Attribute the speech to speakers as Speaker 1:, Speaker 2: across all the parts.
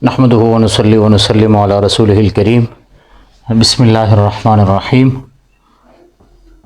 Speaker 1: نحمدہ ونصلی ونسلم علی رسولہ الکریم۔ بسم اللہ الرحمن الرحیم۔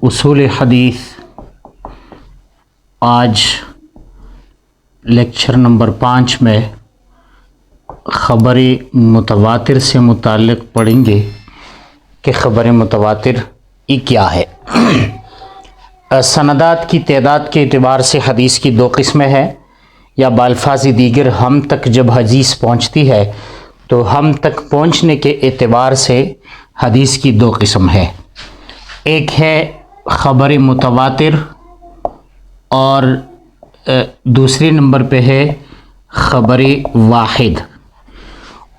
Speaker 1: اصول حدیث، آج لیکچر نمبر 5 میں خبر متواتر سے متعلق پڑھیں گے کہ خبر متواتر یہ کیا ہے۔ سندات کی تعداد کے اعتبار سے حدیث کی 2 قسمیں ہیں، یا بالفاظ دیگر ہم تک جب حدیث پہنچتی ہے تو ہم تک پہنچنے کے اعتبار سے حدیث کی 2 قسم ہے۔ ایک ہے خبر متواتر اور دوسرے نمبر پہ ہے خبر واحد۔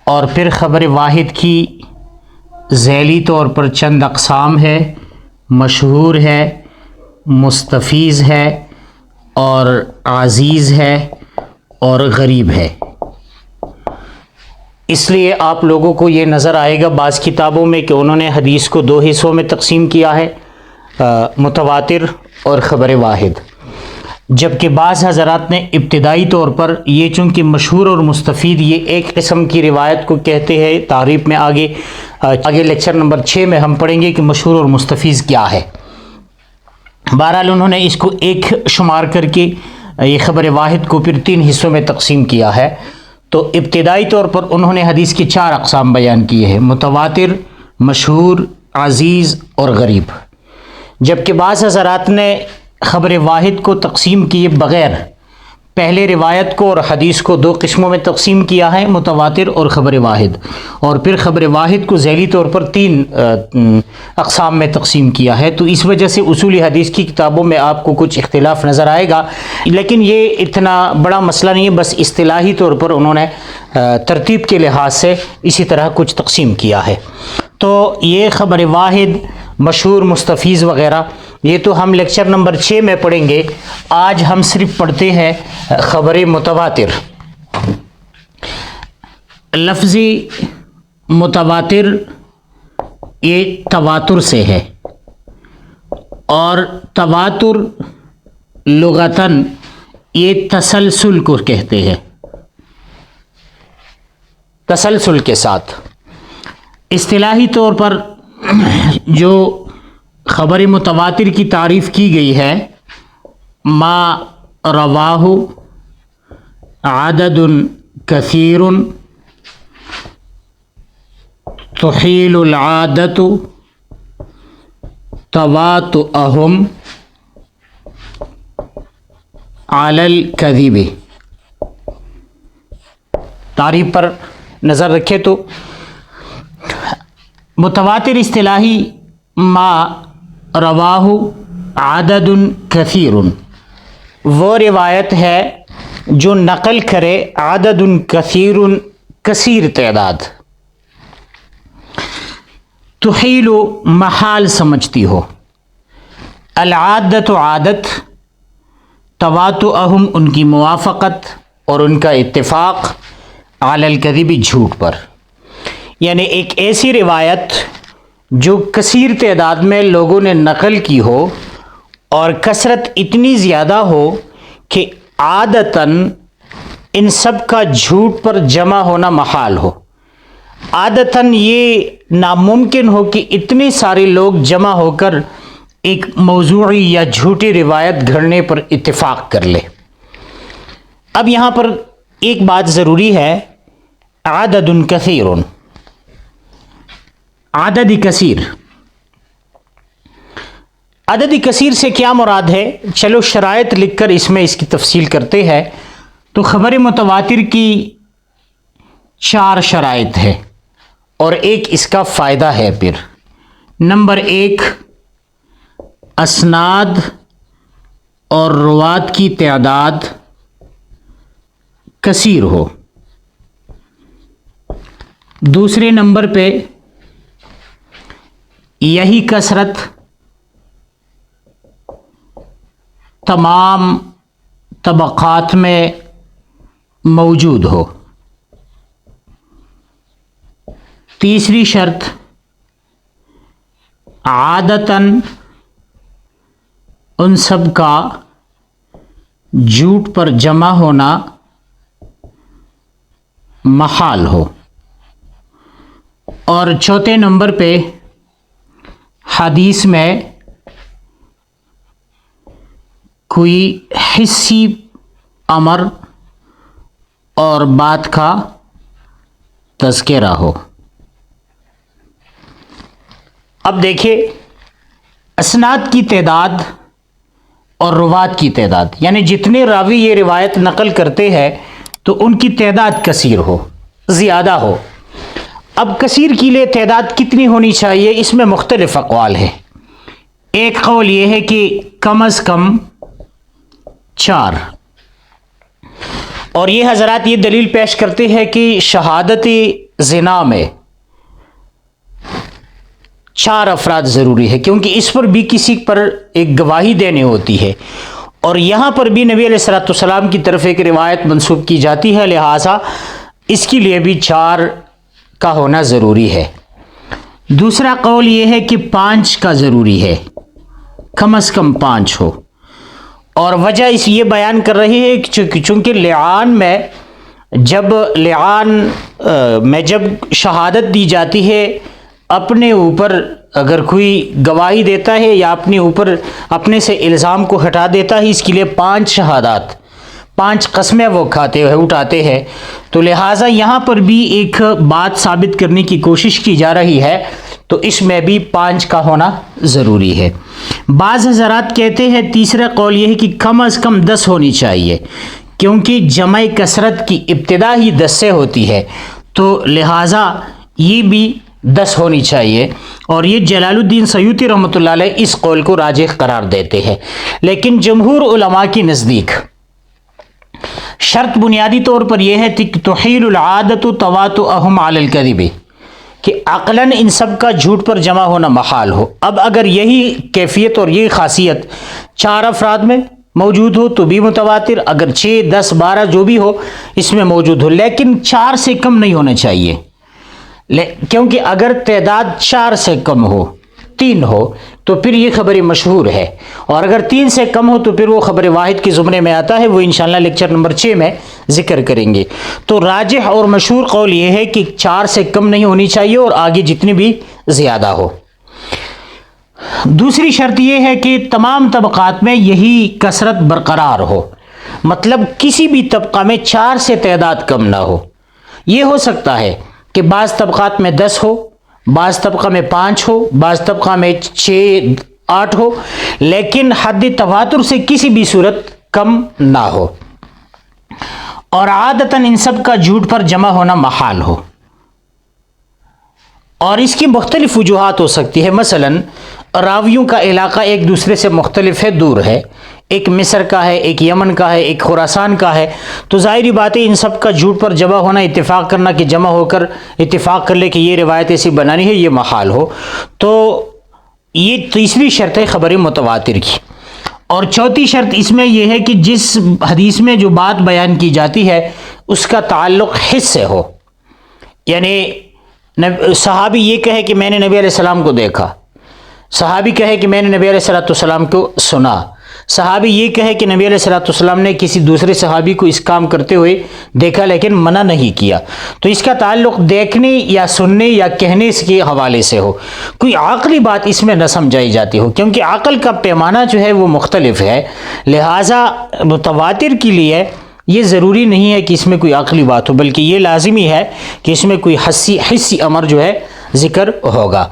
Speaker 1: اور پھر خبر واحد کی ذیلی طور پر چند اقسام ہے، مشہور ہے، مستفیض ہے اور عزیز ہے اور غریب ہے۔ اس لیے آپ لوگوں کو یہ نظر آئے گا بعض کتابوں میں کہ انہوں نے حدیث کو 2 حصوں میں تقسیم کیا ہے، متواتر اور خبر واحد، جبکہ بعض حضرات نے ابتدائی طور پر یہ چونکہ مشہور اور مستفید یہ ایک قسم کی روایت کو کہتے ہیں، تعریف میں آگے لیکچر نمبر 6 میں ہم پڑھیں گے کہ مشہور اور مستفیض کیا ہے۔ بہرحال انہوں نے اس کو ایک شمار کر کے یہ خبر واحد کو پھر 3 حصوں میں تقسیم کیا ہے۔ تو ابتدائی طور پر انہوں نے حدیث کی 4 اقسام بیان کیے ہیں، متواتر، مشہور، عزیز اور غریب، جبکہ بعض حضرات نے خبر واحد کو تقسیم کیے بغیر پہلے روایت کو اور حدیث کو 2 قسموں میں تقسیم کیا ہے، متواتر اور خبر واحد، اور پھر خبر واحد کو ذیلی طور پر 3 اقسام میں تقسیم کیا ہے۔ تو اس وجہ سے اصول حدیث کی کتابوں میں آپ کو کچھ اختلاف نظر آئے گا، لیکن یہ اتنا بڑا مسئلہ نہیں ہے، بس اصطلاحی طور پر انہوں نے ترتیب کے لحاظ سے اسی طرح کچھ تقسیم کیا ہے۔ تو یہ خبر واحد، مشہور، مستفیض وغیرہ یہ تو ہم لیکچر نمبر 6 میں پڑھیں گے۔ آج ہم صرف پڑھتے ہیں خبر متواتر۔ لفظی متواتر یہ تواتر سے ہے، اور تواتر لغتاً یہ تسلسل کو کہتے ہیں، تسلسل کے ساتھ۔ اصطلاحی طور پر جو خبر متواتر کی تعریف کی گئی ہے، ما رواہ عدد کثیر تحیل العادت تواطؤہم علی الکذب۔ تعریف پر نظر رکھے تو متواتر اصطلاحی ما رواہ عدد کثیر، وہ روایت ہے جو نقل کرے عدد کثیر، کثیر تعداد، تحیل محال سمجھتی ہو، العادت عادت، تواطؤہم ان کی موافقت اور ان کا اتفاق، علی الکذب جھوٹ پر، یعنی ایک ایسی روایت جو کثیر تعداد میں لوگوں نے نقل کی ہو اور کثرت اتنی زیادہ ہو کہ عادتاً ان سب کا جھوٹ پر جمع ہونا محال ہو۔ عادتاً یہ ناممکن ہو کہ اتنے سارے لوگ جمع ہو کر ایک موضوعی یا جھوٹی روایت گھڑنے پر اتفاق کر لے۔ اب یہاں پر ایک بات ضروری ہے، عدد کثیر، عدد کثیر، عدد کثیر سے کیا مراد ہے؟ چلو شرائط لکھ کر اس میں اس کی تفصیل کرتے ہیں۔ تو خبر متواتر کی 4 شرائط ہے اور ایک اس کا فائدہ ہے۔ پھر نمبر 1، اسناد اور روات کی تعداد کثیر ہو۔ دوسرے نمبر پہ یہی کثرت تمام طبقات میں موجود ہو۔ تیسری شرط، عادتاً ان سب کا جھوٹ پر جمع ہونا محال ہو، اور چوتھے نمبر پہ حدیث میں کوئی حسی امر اور بات کا تذکرہ ہو۔ اب دیکھیے اسناد کی تعداد اور روات کی تعداد، یعنی جتنے راوی یہ روایت نقل کرتے ہیں تو ان کی تعداد کثیر ہو، زیادہ ہو۔ اب کثیر کے لیے تعداد کتنی ہونی چاہیے، اس میں مختلف اقوال ہیں۔ ایک قول یہ ہے کہ کم از کم 4، اور یہ حضرات یہ دلیل پیش کرتے ہیں کہ شہادت زنا میں 4 افراد ضروری ہے، کیونکہ اس پر بھی کسی پر ایک گواہی دینے ہوتی ہے، اور یہاں پر بھی نبی علیہ الصلوۃ والسلام کی طرف ایک روایت منسوب کی جاتی ہے، لہٰذا اس کے لیے بھی 4 کا ہونا ضروری ہے۔ دوسرا قول یہ ہے کہ 5 کا ضروری ہے، کم از کم 5 ہو، اور وجہ اس یہ بیان کر رہی ہے کہ چونکہ لعان میں جب شہادت دی جاتی ہے، اپنے اوپر اگر کوئی گواہی دیتا ہے یا اپنے سے الزام کو ہٹا دیتا ہے، اس کے لیے 5 شہادات، 5 قسمیں وہ اٹھاتے ہیں، تو لہٰذا یہاں پر بھی ایک بات ثابت کرنے کی کوشش کی جا رہی ہے، تو اس میں بھی 5 کا ہونا ضروری ہے۔ بعض حضرات کہتے ہیں تیسرا قول یہ ہے کہ کم از کم 10 ہونی چاہیے، کیونکہ جمع کثرت کی ابتدا ہی 10 سے ہوتی ہے، تو لہٰذا یہ بھی 10 ہونی چاہیے، اور یہ جلال الدین سیوطی رحمۃ اللہ علیہ اس قول کو راجح قرار دیتے ہیں۔ لیکن جمہور علماء کی نزدیک شرط بنیادی طور پر یہ ہے کہ تحیل العادت تواطؤہم علی الکذب، کہ عقلاً ان سب کا جھوٹ پر جمع ہونا محال ہو۔ اب اگر یہی کیفیت اور یہی خاصیت 4 افراد میں موجود ہو تو بھی متواتر، اگر 6، 10، 12 جو بھی ہو اس میں موجود ہو، لیکن 4 سے کم نہیں ہونا چاہیے، کیونکہ اگر تعداد 4 سے کم ہو، 3 ہو، تو پھر یہ خبر مشہور ہے، اور اگر 3 سے کم ہو تو پھر وہ خبر واحد کے زمرے میں آتا ہے، وہ انشاءاللہ لیکچر نمبر 6 میں ذکر کریں گے۔ تو راجح اور مشہور قول یہ ہے کہ 4 سے کم نہیں ہونی چاہیے، اور آگے جتنی بھی زیادہ ہو۔ دوسری شرط یہ ہے کہ تمام طبقات میں یہی کثرت برقرار ہو، مطلب کسی بھی طبقہ میں 4 سے تعداد کم نہ ہو۔ یہ ہو سکتا ہے کہ بعض طبقات میں 10 ہو، بعض طبقہ میں 5 ہو، بعض طبقہ میں 6، 8 ہو، لیکن حد تواتر سے کسی بھی صورت کم نہ ہو، اور عادتاً ان سب کا جھوٹ پر جمع ہونا محال ہو۔ اور اس کی مختلف وجوہات ہو سکتی ہے، مثلاً راویوں کا علاقہ ایک دوسرے سے مختلف ہے، دور ہے، ایک مصر کا ہے، ایک یمن کا ہے، ایک خراسان کا ہے، تو ظاہری بات ہے ان سب کا جھوٹ پر جمع ہونا، اتفاق کرنا کہ جمع ہو کر اتفاق کر لے کہ یہ روایت ایسی بنانی ہے، یہ محال ہو۔ تو یہ تیسری شرط ہے خبر متواتر کی۔ اور چوتھی شرط اس میں یہ ہے کہ جس حدیث میں جو بات بیان کی جاتی ہے اس کا تعلق حس سے ہو، یعنی صحابی یہ کہے کہ میں نے نبی علیہ السلام کو دیکھا، صحابی کہے کہ میں نے نبی علیہ السلام کو سنا، صحابی یہ کہے کہ نبی علیہ السلام نے کسی دوسرے صحابی کو اس کام کرتے ہوئے دیکھا لیکن منع نہیں کیا، تو اس کا تعلق دیکھنے یا سننے یا کہنے کے حوالے سے ہو، کوئی عقلی بات اس میں نہ سمجھائی جاتی ہو، کیونکہ عقل کا پیمانہ جو ہے وہ مختلف ہے، لہٰذا متواتر کے لیے یہ ضروری نہیں ہے کہ اس میں کوئی عقلی بات ہو، بلکہ یہ لازمی ہے کہ اس میں کوئی حسی امر جو ہے ذکر ہوگا۔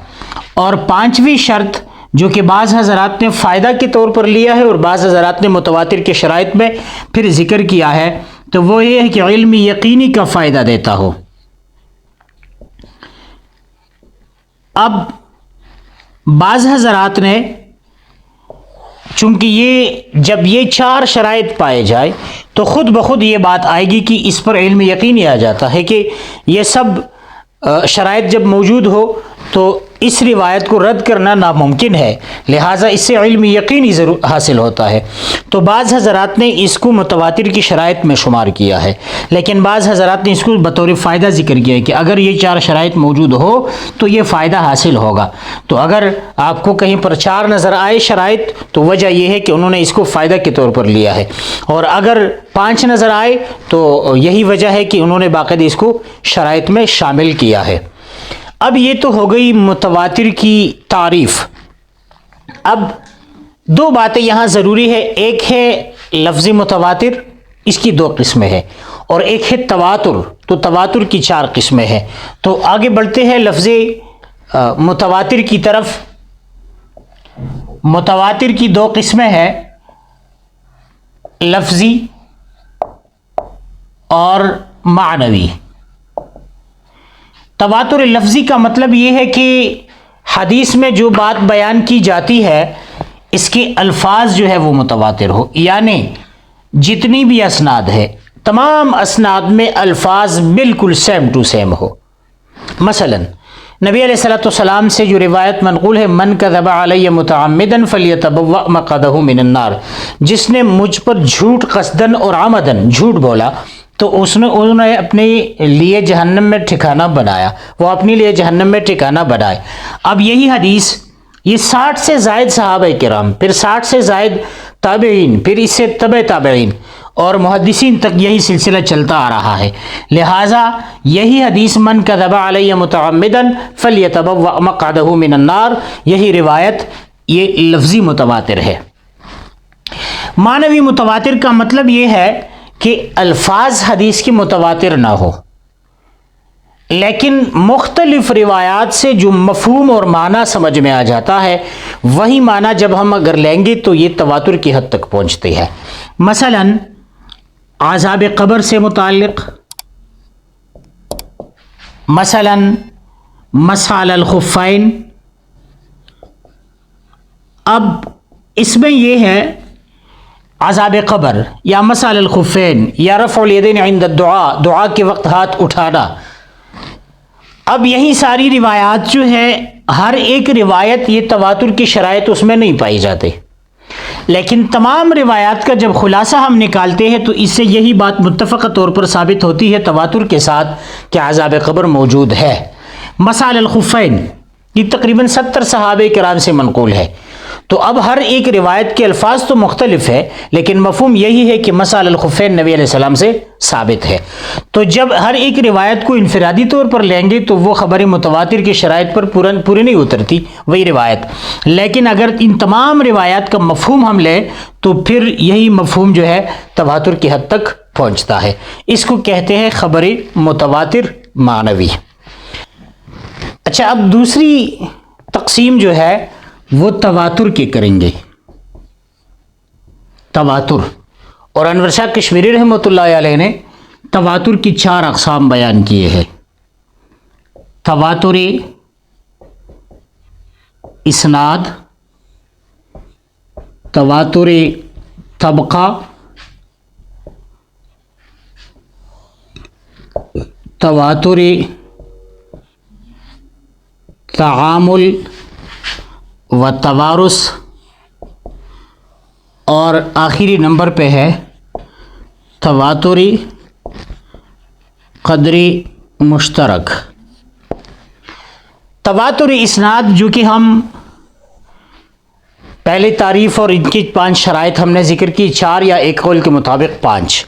Speaker 1: اور 5ویں شرط جو کہ بعض حضرات نے فائدہ کے طور پر لیا ہے اور بعض حضرات نے متواتر کے شرائط میں پھر ذکر کیا ہے، تو وہ یہ ہے کہ علم یقینی کا فائدہ دیتا ہو۔ اب بعض حضرات نے چونکہ جب یہ 4 شرائط پائے جائے تو خود بخود یہ بات آئے گی کہ اس پر علم یقینی آ جاتا ہے کہ یہ سب شرائط جب موجود ہو تو اس روایت کو رد کرنا ناممکن ہے، لہٰذا اس سے علم یقینی حاصل ہوتا ہے۔ تو بعض حضرات نے اس کو متواتر کی شرائط میں شمار کیا ہے، لیکن بعض حضرات نے اس کو بطور فائدہ ذکر کیا ہے کہ اگر یہ 4 شرائط موجود ہو تو یہ فائدہ حاصل ہوگا۔ تو اگر آپ کو کہیں پر 4 نظر آئے شرائط تو وجہ یہ ہے کہ انہوں نے اس کو فائدہ کے طور پر لیا ہے، اور اگر 5 نظر آئے تو یہی وجہ ہے کہ انہوں نے باقاعدہ اس کو شرائط میں شامل کیا ہے۔ اب یہ تو ہو گئی متواتر کی تعریف۔ اب 2 باتیں یہاں ضروری ہے، ایک ہے لفظی متواتر، اس کی 2 قسمیں ہیں، اور ایک ہے تواتر، تو تواتر کی 4 قسمیں ہیں۔ تو آگے بڑھتے ہیں لفظی متواتر کی طرف۔ متواتر کی 2 قسمیں ہیں، لفظی اور معنوی۔ تواتر لفظی کا مطلب یہ ہے کہ حدیث میں جو بات بیان کی جاتی ہے اس کے الفاظ جو ہے وہ متواتر ہو، یعنی جتنی بھی اسناد ہے تمام اسناد میں الفاظ بالکل سیم ٹو سیم ہو۔ مثلا نبی علیہ الصلوۃ والسلام سے جو روایت منقول ہے، من کذب علی متعمدا فلیتبوأ مقعدہ من النار، جس نے مجھ پر جھوٹ قصدن اور عمدن جھوٹ بولا تو انہوں نے اپنے لیے جہنم میں ٹھکانہ بنایا، وہ اپنے لیے جہنم میں ٹھکانہ بنائے۔ اب یہی حدیث یہ 60 سے زائد صحابہ کرام، پھر 60 سے زائد تابعین، پھر اس سے تبع تابعین اور محدثین تک یہی سلسلہ چلتا آ رہا ہے۔ لہٰذا یہی حدیث من کذب علی متعمدا فلیتبوأ مقعدہ من النار، یہی روایت یہ لفظی متواتر ہے۔ معنوی متواتر کا مطلب یہ ہے کہ الفاظ حدیث کی متواتر نہ ہو، لیکن مختلف روایات سے جو مفہوم اور معنی سمجھ میں آ جاتا ہے وہی معنی جب ہم اگر لیں گے تو یہ تواتر کی حد تک پہنچتے ہیں۔ مثلا عذاب قبر سے متعلق، مثلا مسح علی الخفین۔ اب اس میں یہ ہے عذاب قبر یا مسح علی الخفین یا رفع الیدین عند الدعاء، دعا کے وقت ہاتھ اٹھانا۔ اب یہی ساری روایات جو ہے ہر ایک روایت یہ تواتر کی شرائط اس میں نہیں پائی جاتے، لیکن تمام روایات کا جب خلاصہ ہم نکالتے ہیں تو اس سے یہی بات متفقہ طور پر ثابت ہوتی ہے تواتر کے ساتھ کہ عذاب قبر موجود ہے۔ مسح علی الخفین یہ تقریباً 70 صحابہ کرام سے منقول ہے۔ تو اب ہر ایک روایت کے الفاظ تو مختلف ہے، لیکن مفہوم یہی ہے کہ مسح علی الخفین نبی علیہ السلام سے ثابت ہے۔ تو جب ہر ایک روایت کو انفرادی طور پر لیں گے تو وہ خبر متواتر کی شرائط پر پوری نہیں اترتی وہی روایت، لیکن اگر ان تمام روایات کا مفہوم ہم لیں تو پھر یہی مفہوم جو ہے تواتر کی حد تک پہنچتا ہے۔ اس کو کہتے ہیں خبر متواتر معنوی۔ اچھا، اب دوسری تقسیم جو ہے وہ تواتر کی کریں گے۔ تواتر، اور انور شاہ کشمیری رحمۃ اللہ علیہ نے تواتر کی 4 اقسام بیان کیے ہیں۔ تواتر اسناد، تواتر طبقہ، تواتر تعامل و توارث، اور آخری نمبر پہ ہے تواتر قدری مشترک۔ تواتر اسناد جو کہ ہم پہلے تعریف اور ان کی 5 شرائط ہم نے ذکر کی، 4 یا ایک قول کے مطابق 5،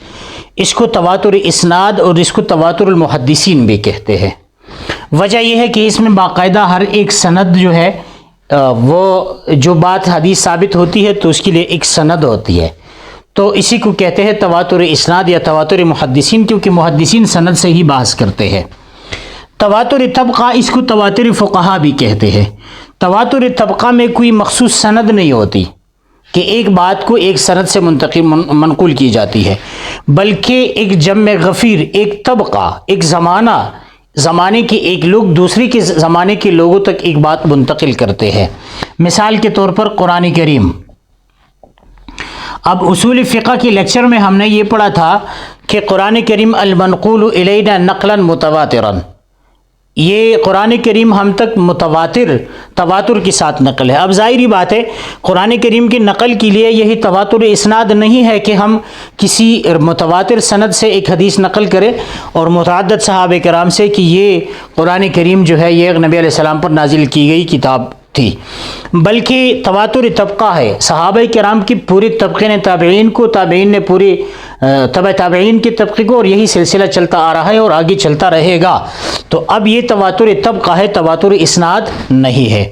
Speaker 1: اس کو تواتر اسناد اور اس کو تواتر المحدثین بھی کہتے ہیں۔ وجہ یہ ہے کہ اس میں باقاعدہ ہر ایک سند جو ہے وہ جو بات حدیث ثابت ہوتی ہے تو اس کے لیے ایک سند ہوتی ہے، تو اسی کو کہتے ہیں تواتر اسناد یا تواتر محدثین، کیونکہ محدثین سند سے ہی بحث کرتے ہیں۔ تواتر طبقہ، اس کو تواتر فقہا بھی کہتے ہیں۔ تواتر طبقہ میں کوئی مخصوص سند نہیں ہوتی کہ ایک بات کو ایک سند سے منقول کی جاتی ہے، بلکہ ایک جمع غفیر، ایک طبقہ، ایک زمانے کے ایک لوگ دوسری کے زمانے کے لوگوں تک ایک بات منتقل کرتے ہیں۔ مثال کے طور پر قرآن کریم۔ اب اصول فقہ کی لیکچر میں ہم نے یہ پڑھا تھا کہ قرآن کریم المنقول الینا نقلا متواترا، یہ قرآن کریم ہم تک تواتر کے ساتھ نقل ہے۔ اب ظاہری بات ہے قرآن کریم کی نقل کے لیے یہی تواتر اسناد نہیں ہے کہ ہم کسی متواتر سند سے ایک حدیث نقل کریں اور متعدد صحابہ کرام سے کہ یہ قرآن کریم جو ہے یہ نبی علیہ السلام پر نازل کی گئی کتاب تھی، بلکہ تواتر طبقہ ہے۔ صحابہ کرام کی پورے طبقے نے تابعین کو، تابعین نے پورے تبع تابعین کے طبقے کو، اور یہی سلسلہ چلتا آ رہا ہے اور آگے چلتا رہے گا۔ تو اب یہ تواتر طبقہ ہے، تواتر اسناد نہیں ہے۔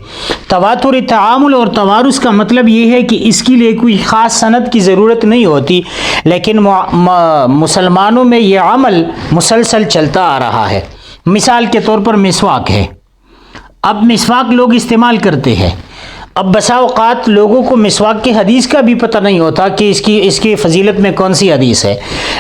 Speaker 1: تواتر تعامل اور توارث کا مطلب یہ ہے کہ اس کے لیے کوئی خاص سند کی ضرورت نہیں ہوتی، لیکن مسلمانوں میں یہ عمل مسلسل چلتا آ رہا ہے۔ مثال کے طور پر مسواک ہے۔ اب مسواک لوگ استعمال کرتے ہیں، اب بسا اوقات لوگوں کو مسواک کی حدیث کا بھی پتہ نہیں ہوتا کہ اس کی فضیلت میں کون سی حدیث ہے،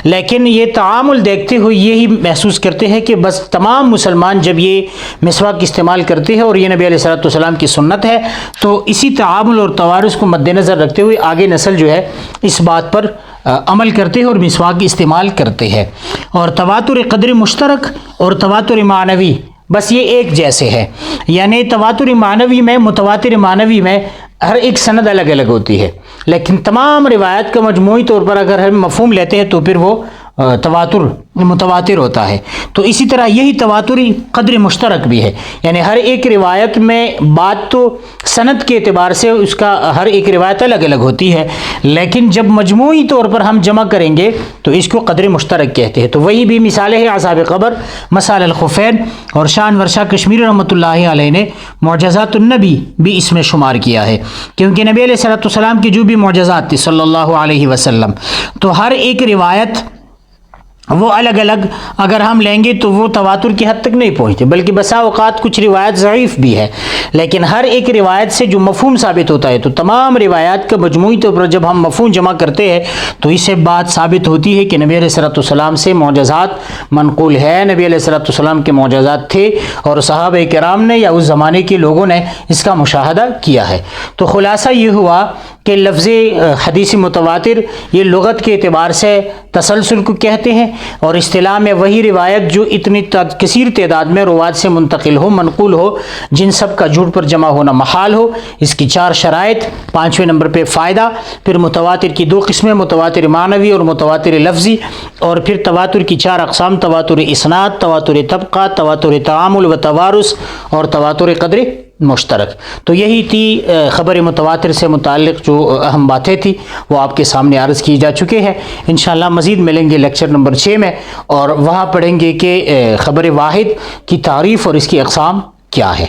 Speaker 1: لیکن یہ تعامل دیکھتے ہوئے یہی محسوس کرتے ہیں کہ بس تمام مسلمان جب یہ مسواک استعمال کرتے ہیں اور یہ نبی علیہ السلام کی سنت ہے، تو اسی تعامل اور توارث کو مد نظر رکھتے ہوئے آگے نسل جو ہے اس بات پر عمل کرتے ہیں اور مسواک استعمال کرتے ہیں۔ اور تواتر قدر مشترک اور تواتر معنوی بس یہ ایک جیسے ہے، یعنی تواتر معنوی میں، متواتر معنوی میں ہر ایک سند الگ الگ ہوتی ہے، لیکن تمام روایت کا مجموعی طور پر اگر ہم مفہوم لیتے ہیں تو پھر وہ متواتر ہوتا ہے۔ تو اسی طرح یہی تواتر قدر مشترک بھی ہے، یعنی ہر ایک روایت میں بات تو سند کے اعتبار سے اس کا ہر ایک روایت الگ الگ ہوتی ہے، لیکن جب مجموعی طور پر ہم جمع کریں گے تو اس کو قدر مشترک کہتے ہیں۔ تو وہی بھی مثالیں ہیں اصحاب قبر، مسال الخفین اور شان ورشا کشمیری رحمۃ اللہ علیہ نے معجزات النبی بھی اس میں شمار کیا ہے، کیونکہ نبی علیہ السلام کی جو بھی معجزات تھی صلی اللہ علیہ وسلم، تو ہر ایک روایت وہ الگ الگ اگر ہم لیں گے تو وہ تواتر کی حد تک نہیں پہنچتے، بلکہ بسا اوقات کچھ روایت ضعیف بھی ہے، لیکن ہر ایک روایت سے جو مفہوم ثابت ہوتا ہے، تو تمام روایات کا مجموعی طور پر جب ہم مفہوم جمع کرتے ہیں تو اس سے بات ثابت ہوتی ہے کہ نبی علیہ السلام سے معجزات منقول ہے، نبی علیہ السلام کے معجزات تھے اور صحابہ کرام نے یا اس زمانے کے لوگوں نے اس کا مشاہدہ کیا ہے۔ تو خلاصہ یہ ہوا کہ لفظ حدیث متواتر یہ لغت کے اعتبار سے تسلسل کو کہتے ہیں، اور اصطلاح میں وہی روایت جو اتنی کثیر تعداد میں روات سے منتقل ہو، منقول ہو، جن سب کا جھوٹ پر جمع ہونا محال ہو۔ اس کی 4 شرائط، 5ویں نمبر پہ فائدہ، پھر متواتر کی 2 قسمیں، متواتر معنوی اور متواتر لفظی، اور پھر تواتر کی 4 اقسام، تواتر اسناد، تواتر طبقہ، تواتر تعامل و توارث اور تواتر قدر مشترک۔ تو یہی تھی خبر متواتر سے متعلق جو اہم باتیں تھیں وہ آپ کے سامنے عرض کی جا چکے ہیں۔ انشاءاللہ مزید ملیں گے لیکچر نمبر 6 میں، اور وہاں پڑھیں گے کہ خبر واحد کی تعریف اور اس کی اقسام کیا ہے۔